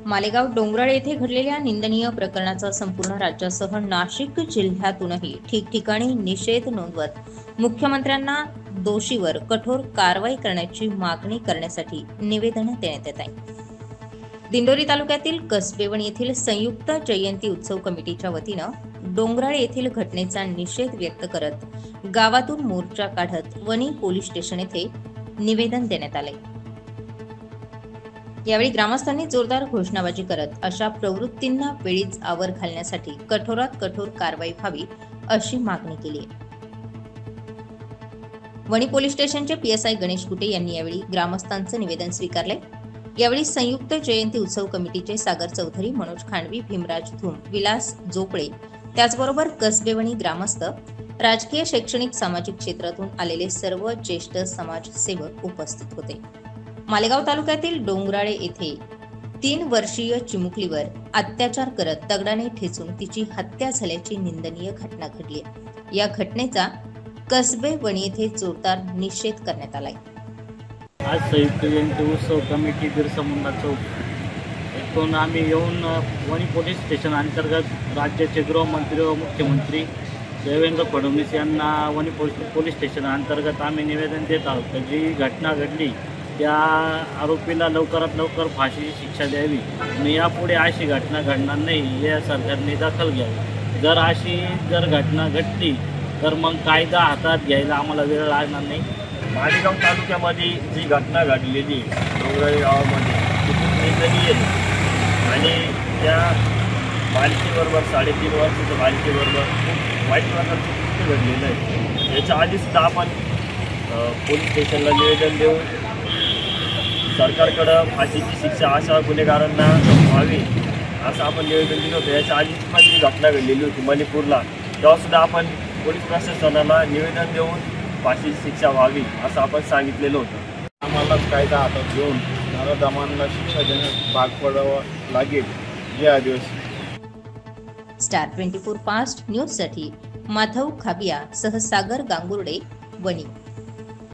मालेगाव डोंगराळ येथे घडलेल्या निंदनीय प्रकरणाचा संपूर्ण राज्यासह नाशिक जिल्ह्यातूनही ठिकठिकाणी निषेध नोंदवत मुख्यमंत्र्यांना दोषीवर कठोर कारवाई करण्याची मागणी करण्यासाठी निवेदन देण्यात येत आहे। दिंडोरी तालुक्यातील कसबेवणी येथील संयुक्त जयंती उत्सव कमिटीच्या वतीनं डोंगराळ येथील घटनेचा निषेध व्यक्त करत गावातून मोर्चा काढत वणी पोलीस स्टेशन येथे निवेदन देण्यात आले। यावेळी ग्रामस्थांनी जोरदार घोषणाबाजी करत अशा प्रवृत्तींना वेळीच आवर घालण्यासाठी कठोरात कठोर कारवाई व्हावी अशी मागणी केली। वणी पोलीस स्टेशनचे PSI गणेश कुटे यांनी यावेळी ग्रामस्थांचे निवेदन स्वीकारले। यावेळी संयुक्त जयंती उत्सव कमिटीचे सागर चौधरी, मनोज खांडवी, भीमराज धूम, विलास जोपळे, त्याचबरोबर कसबेवणी ग्रामस्थ, राजकीय, शैक्षणिक, सामाजिक क्षेत्रातून आलेले सर्व ज्येष्ठ समाजसेवक उपस्थित होते। मालेगाव तालुक्यातील डोंगराळे येथे 3 वर्षीय चिमुकलीवर अत्याचार करत दगडाने ठेचून तिची हत्या झाल्याची निंदनीय घटना घडली आहे। या घटनेचा कसबेवणी येथे जोरदार निषेध करण्यात आलाय। आज संयुक्त जयंती उत्सव कमिटी बिरसा मुंडा चौक येथून आम्ही येऊन वणी पोलीस स्टेशन अंतर्गत राज्याचे गृहमंत्री व मुख्यमंत्री देवेंद्र फडणवीस यांना वणी पोलीस स्टेशन अंतर्गत आम्ही निवेदन देत आहोत। जी घटना घडली त्या आरोपीला लवकरात लवकर फाशीची शिक्षा द्यावी आणि यापुढे अशी घटना घडणार नाही या सरकारने दखल घ्यावी। जर घटना घडली तर मग कायदा हातात घ्यायला आम्हाला वेळ लागणार नाही। मालेगाव तालुक्यामध्ये जी घटना घडलेली डोंगराळे गावामध्ये खूप निंदनीय आणि त्या बालिकेबरोबर 3.5 वर्षाच्या बालिकेबरोबर खूप वाईट प्रकारचं कृत्य घडलेलं आहे। याच्या आधीसुद्धा आपण पोलीस स्टेशनला निवेदन देऊन सरकारकडं फाशीची शिक्षा अशा गुन्हेगारांना व्हावी असं आपण निवेदन दिलं होतं। याच्या आधी पण जी घटना घडलेली होती मणिपूरला, तेव्हासुद्धा आपण पोलीस प्रशासनाला निवेदन देऊन फाशीची शिक्षा व्हावी असं आपण सांगितलेलं होतं। आम्हालाच कायदा हातात घेऊन नराधमांना शिक्षा देण्यास भाग पडावं लागेल या दिवशी। स्टार 24 फास्ट न्यूजसाठी माधव खाबिया सह सागर गांगुर्डे, वणी।